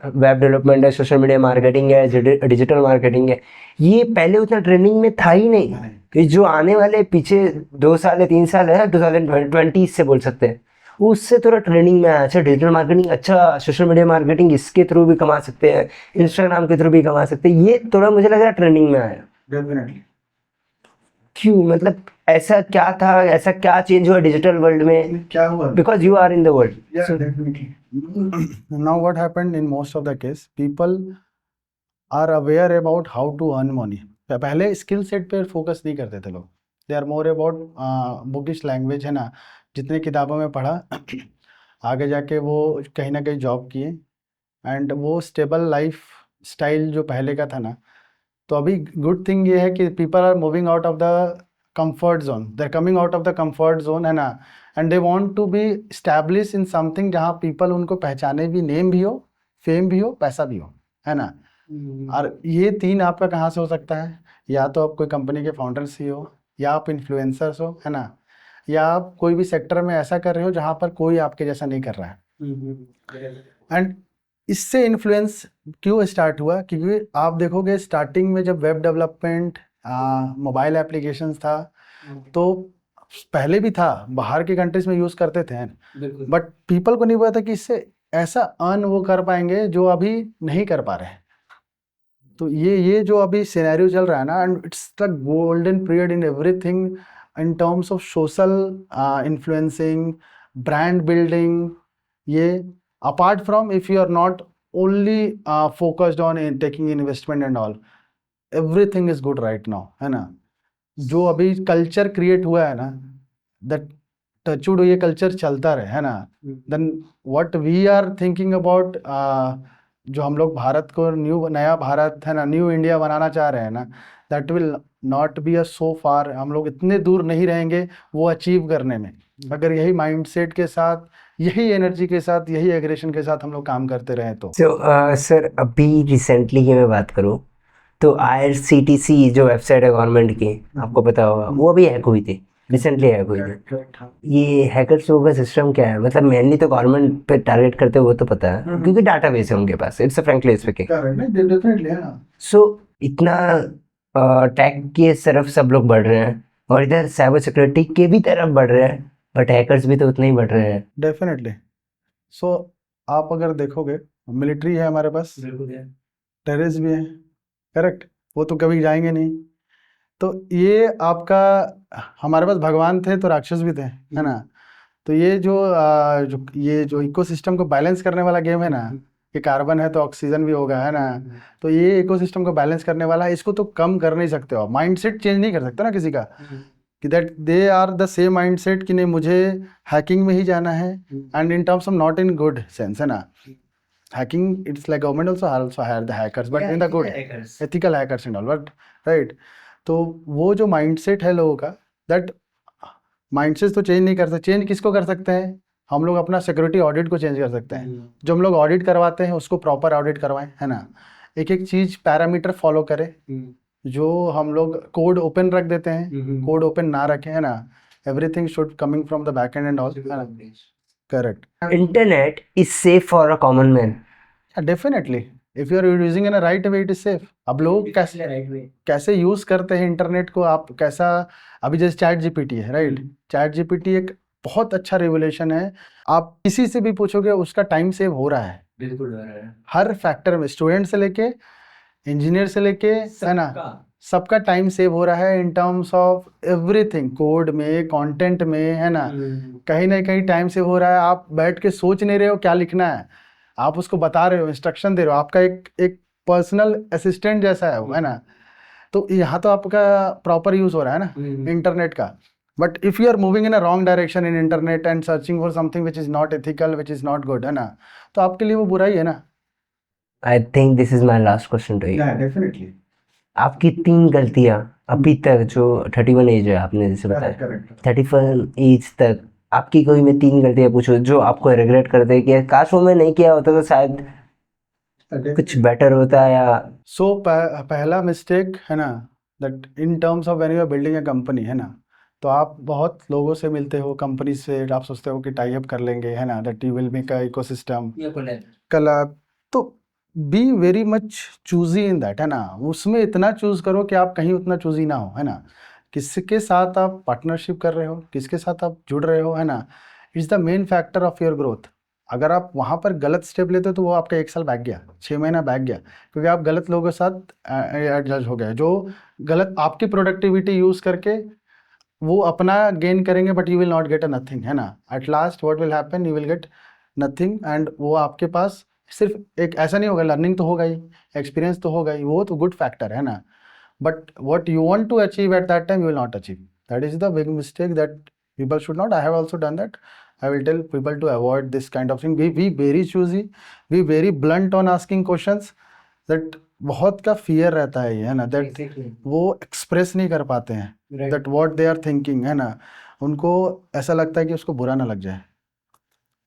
वेब डेवलपमेंट है, सोशल मीडिया मार्केटिंग है, डिजिटल मार्केटिंग है, ये पहले उतना ट्रेंडिंग में था ही नहीं। कि जो आने वाले पीछे 2 साल है 3 साल है, 2020 से बोल सकते हैं, उससे थोड़ा ट्रेंडिंग में आया। अच्छा डिजिटल मार्केटिंग, अच्छा सोशल मीडिया मार्केटिंग, इसके थ्रू भी कमा सकते हैं, इंस्टाग्राम के थ्रू भी कमा सकते हैं, ये थोड़ा मुझे लग रहा है ट्रेंडिंग में आया। definitely. क्यों, मतलब ऐसा क्या था, ऐसा क्या चेंज हुआ डिजिटल वर्ल्ड में? क्या हुआ? Because you are in the world. Yeah, definitely. Now what happened in most of the case, people are aware about how to earn money. पहले स्किल सेट पे फोकस नहीं करते थे लोग, they are more about bookish language, है ना, जितने किताबों में पढ़ा आगे जाके वो कहीं ना कहीं जॉब किए, एंड वो स्टेबल लाइफ स्टाइल जो पहले का था ना, तो अभी गुड थिंग ये है कि people are moving out of the comfort zone, they are coming out of the comfort zone, है ना, and they want to be stablish in something जहाँ पीपल उनको पहचाने भी, नेम भी हो, फेम भी हो, पैसा भी हो, है ना। और ये तीन आपका कहाँ से हो सकता है, या तो आप कोई कंपनी के फाउंडर्स ही हो, या आप इन्फ्लुएंसर्स हो, है ना, या आप कोई भी सेक्टर में ऐसा कर रहे हो जहाँ पर कोई आपके जैसा नहीं कर रहा है। एंड इससे इन्फ्लुएंस क्यों स्टार्ट हुआ, क्योंकि आप देखोगे स्टार्टिंग में जब वेब डेवलपमेंट, मोबाइल एप्लीकेशंस था, तो पहले भी था, बाहर के कंट्रीज में यूज़ करते थे, बट पीपल को नहीं पता था कि इससे ऐसा अर्न वो कर पाएंगे जो अभी नहीं कर पा रहे हैं। तो ये जो अभी सिनेरियो चल रहा है ना, and it's the golden period in everything in terms of social influencing, brand building, ये apart from if you are not only focused on taking investment and all, everything is good right now, है ना। जो अभी culture create हुआ है ना, that touchwood ये culture चलता रहे, है ना, then what we are thinking about, जो हम लोग भारत को नया भारत, है ना, न्यू इंडिया बनाना चाह रहे हैं ना, that will not be a so far, हम लोग इतने दूर नहीं रहेंगे वो अचीव करने में, अगर यही माइंडसेट के साथ, यही एनर्जी के साथ, यही एग्रेशन के साथ हम लोग काम करते रहे तो। सर अभी रिसेंटली की मैं बात करूँ तो IRCTC जो वेबसाइट है गवर्नमेंट की, आपको पता होगा, वो अभी हैक हुई थी, रिसेंटली हैक हुई थी। ये हैकर्स लोगों का सिस्टम क्या है, मतलब मेनली तो गवर्नमेंट पे टारगेट करते हैं, वो तो पता है क्योंकि डाटाबेस है उनके पास, इट्स अ फ्रैंकली स्पीकिंग। सो इतना टेक की तरफ सब लोग बढ़ रहे हैं और इधर साइबर सिक्योरिटी के भी तरफ बढ़ रहे हैं, बट हैकर्स भी तो उतने ही बढ़ रहे हैं। डेफिनेटली। सो आप अगर देखोगे, मिलिट्री है हमारे पास, टेररिस्ट भी है, करेक्ट, वो तो कभी जाएंगे नहीं। तो ये आपका, हमारे पास भगवान थे तो राक्षस भी थे, है ना। तो ये जो इकोसिस्टम को बैलेंस करने वाला गेम है ना, कि कार्बन है तो ऑक्सीजन भी होगा, है ना, तो ये इकोसिस्टम को बैलेंस करने वाला है, इसको तो कम कर नहीं सकते हो, माइंडसेट चेंज नहीं कर सकते ना किसी का, कि that they are the same mindset कि नहीं मुझे हैकिंग में ही जाना है, and in terms of not in good sense, है ना, hacking, it's like government also hire the hackers, but in the good ethical hackers and all, but right. तो वो जो माइंडसेट है लोगों का, दैट माइंडसेट तो चेंज नहीं कर सकते। चेंज किसको कर सकते हैं, हम लोग अपना सिक्योरिटी ऑडिट को चेंज कर सकते हैं। जो हम लोग ऑडिट करवाते हैं उसको प्रॉपर ऑडिट करवाएं, है ना, एक एक चीज पैरामीटर फॉलो करें। जो हम लोग कोड ओपन रख देते हैं, कोड ओपन ना रखें, है ना, everything should coming from the back end all, है ना, correct. Internet is safe for a common man. Definitely, if you are using in a right way it is safe. अब लोग कैसे यूज करते हैं इंटरनेट को, आप कैसा, अभी जैसे चैट जीपीटी है, राइट, चैट जीपीटी एक बहुत अच्छा रिवोल्यूशन है। आप किसी से भी पूछोगे उसका टाइम सेव हो रहा है, बिल्कुल हो रहा है, हर फैक्टर में, स्टूडेंट से लेके इंजीनियर से लेके, है ना, सबका टाइम सेव हो रहा है इन टर्म्स ऑफ एवरीथिंग, कोड में, कंटेंट में, है ना कहीं टाइम सेव हो रहा है। आप बैठ के सोच नहीं रहे हो क्या लिखना है, आप उसको बता रहे हो, इंस्ट्रक्शन दे रहे हो, आपका एक पर्सनल असिस्टेंट जैसा है वो, है ना। तो यहाँ तो आपका प्रॉपर यूज हो रहा है ना इंटरनेट का। But if you are moving in a wrong direction in internet and searching for something which is not ethical, which is not good, है ना, तो आपके लिए वो बुरा ही है ना। I think this is my last question to you. Definitely. आपकी 3 गलतियां अभी तक, जो 31 एज है आपने जैसे बताया, 31 एज तक आपकी कोई मैं 3 गलतियां पूछूं जो आपको रिग्रेट करते हैं कि काश वो मैं नहीं किया होता तो शायद कुछ बेटर होता, या सो पहला मिस्टेक है ना, that in terms of when you are building a company, है ना, तो आप बहुत लोगों से मिलते हो, कंपनी से, आप सोचते हो कि टाई अप कर लेंगे, है ना, that you will make a ecosystem colour. तो be very much choosy in that, है ना, उसमें इतना चूज करो कि आप कहीं उतना चूजी ना हो, है ना, किसके साथ आप पार्टनरशिप कर रहे हो, किसके साथ आप जुड़ रहे हो, है ना, it's the main factor of your growth. अगर आप वहाँ पर गलत स्टेप लेते हो तो वो आपका 1 साल बैक गया, 6 महीना बैक गया, क्योंकि आप गलत लोगों के साथ एडजस्ट हो गए, जो गलत आपकी प्रोडक्टिविटी यूज करके वो अपना गेन करेंगे, but you will not get a nothing, है ना। At last what will happen, you will get nothing, and वो आपके पास सिर्फ एक ऐसा नहीं होगा, लर्निंग तो होगा ही, एक्सपीरियंस तो होगा ही, वो तो गुड फैक्टर है ना, but what you want to achieve at that time you will not achieve. That is the big mistake that people should not. I have also done that. I will tell people to avoid this kind of thing. Be very choosy, be very blunt on asking questions. That बहुत का fear रहता है ये, है ना, that वो express नहीं कर पाते हैं that what they are thinking, है ना, उनको ऐसा लगता है कि उसको बुरा ना लग जाए.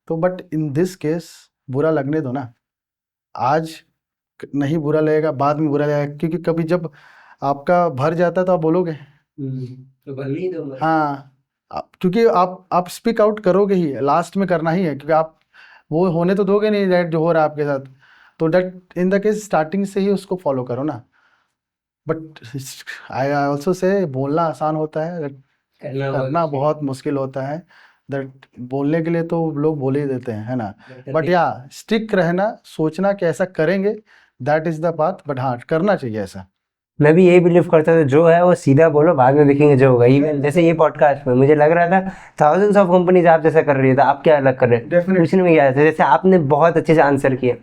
तो बट इन दिस केस बुरा लगने दो ना, आज नहीं बुरा लगेगा, बाद में बुरा लगेगा, क्योंकि कभी जब आपका भर जाता है तो आप बोलोगे, तो भर नहीं दूंगा. हाँ, क्योंकि आप स्पीक आउट करोगे ही, लास्ट में करना ही है, क्योंकि आप वो होने तो दोगे नहीं दैट जो हो रहा है आपके साथ. तो that in the case starting से ही उसको फॉलो करो ना. बट आई ऑल्सो से बोलना आसान होता है, करना बहुत मुश्किल होता है. दैट बोलने के लिए तो लोग बोल ही देते हैं, है ना, बट या स्टिक रहना, सोचना कि ऐसा करेंगे, that is the path. But हाँ, करना चाहिए ऐसा. मैं भी यही बिलीव करता हूँ, जो है वो सीधा बोलो, बाद में देखेंगे जो होगा. इवन जैसे ये पॉडकास्ट में मुझे लग रहा था थाउजेंड्स ऑफ कंपनीज आप जैसा कर रही है, तो आप क्या अलग कर रहे हैं, पूछने में क्या है, जैसे आपने बहुत अच्छे से आंसर किया.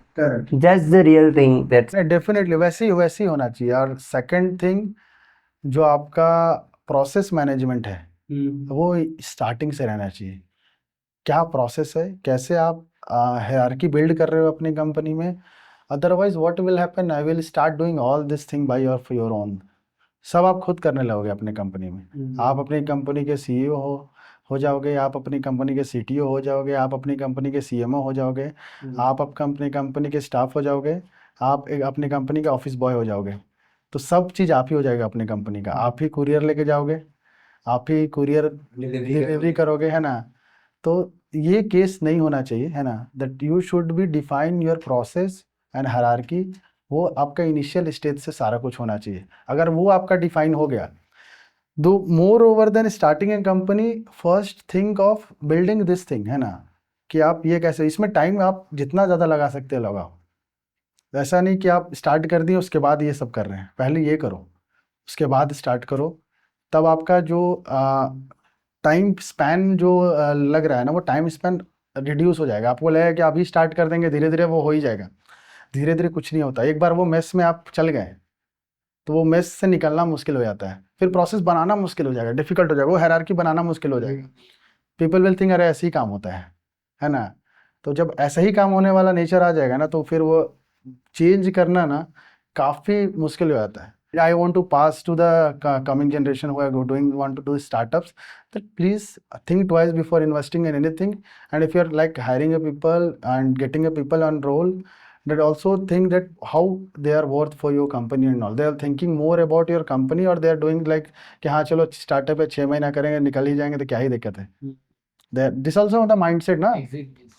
That's the real thing. That's definitely वैसे ही होना चाहिए. और सेकंड थिंग, जो आपका प्रोसेस मैनेजमेंट है वो स्टार्टिंग से रहना चाहिए. क्या प्रोसेस है, कैसे आप हायरार्की बिल्ड कर रहे हो अपनी कंपनी में. Otherwise what will happen, I will start doing all this thing by your own. सब आप खुद करने लगोगे अपनी कंपनी में. आप अपनी कंपनी के सीईओ हो जाओगे, आप अपनी कंपनी के सीटीओ हो जाओगे, आप अपनी कंपनी के सीएमओ हो जाओगे, आप अपनी कंपनी के स्टाफ हो जाओगे, आप अपनी कंपनी के ऑफिस बॉय हो जाओगे. तो सब चीज़ आप ही हो जाएगा अपनी कंपनी का. आप ही कुरियर लेके जाओगे, आप ही कुरियर डिलीवरी करोगे, है ना. तो ये केस नहीं होना चाहिए, है ना. That you should be define your process and hierarchy. वो आपका इनिशियल स्टेज से सारा कुछ होना चाहिए. अगर वो आपका डिफाइन हो गया, दो moreover than starting a company, first think of building this thing, है ना, कि आप ये कैसे, इसमें टाइम आप जितना ज़्यादा लगा सकते हो लगाओ. ऐसा नहीं कि आप स्टार्ट कर दिए उसके बाद ये सब कर रहे हैं. पहले ये करो, उसके बाद स्टार्ट करो. तब आपका जो टाइम स्पैन जो लग रहा है ना, वो टाइम स्पैन रिड्यूस हो जाएगा. आपको लगेगा कि अभी स्टार्ट कर देंगे, धीरे धीरे वो हो ही जाएगा. धीरे धीरे कुछ नहीं होता. एक बार वो मेस में आप चल गए तो वो मेस से निकलना मुश्किल हो जाता है. फिर प्रोसेस बनाना मुश्किल हो जाएगा, डिफिकल्ट हो जाएगा, वो हायरार्की बनाना मुश्किल हो जाएगा. पीपल विल थिंक अरे ऐसे ही काम होता है ना. तो जब ऐसा ही काम होने वाला नेचर आ जाएगा ना, तो फिर वो चेंज करना ना काफ़ी मुश्किल हो जाता है. I want to pass to the coming generation who are want to do startups, that please think twice before investing in anything. And if you're like hiring a people and getting a people on roll, that also think that how they are worth for your company and all. They are thinking more about your company, or they are doing like कि हाँ चलो startup है 6 महीना करेंगे निकल ही जाएंगे तो क्या ही दिक्कत है. This also the mindset ना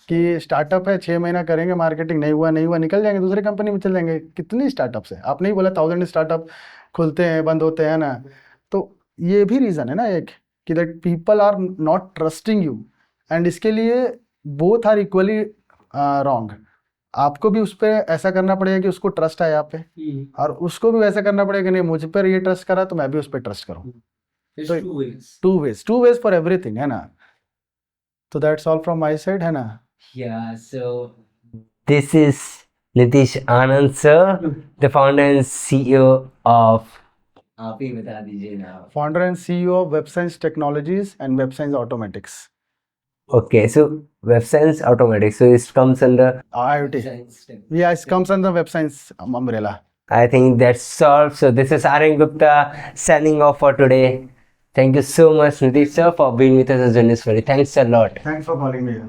कि स्टार्टअप है 6 महीना करेंगे, मार्केटिंग नहीं हुआ निकल जाएंगे, दूसरी कंपनी में चल जाएंगे. कितनी स्टार्टअप्स है, आपने ही बोला 1000 स्टार्टअप खुलते हैं बंद होते हैं ना. तो ये भी रीज़न है ना एक कि that people are not trusting you, and इसके लिए बोथ आर इक्वली रॉन्ग. आपको भी उस पर ऐसा करना पड़ेगा कि उसको ट्रस्ट है आप पे, और उसको भी वैसा करना पड़ेगा कि नहीं मुझ पर ये ट्रस्ट करा तो मैं भी उस पर ट्रस्ट करूँ. टू वेज फॉर एवरीथिंग, है ना. तो that's all from my side, है ना. Yeah, so this is Nitish Anand sir, the founder and CEO of, आप ही बता दीजिए ना. Founder and CEO of WebScience Technologies and WebScience Automatics. Okay, so WebScience Automatics, so it comes under IoT. Yeah, it comes under WebScience umbrella. I think that's all. So this is Aryan Gupta signing off for today. Thank you so much, Nitish sir, for being with us as a journalist. Thanks a lot. Thanks for calling me here.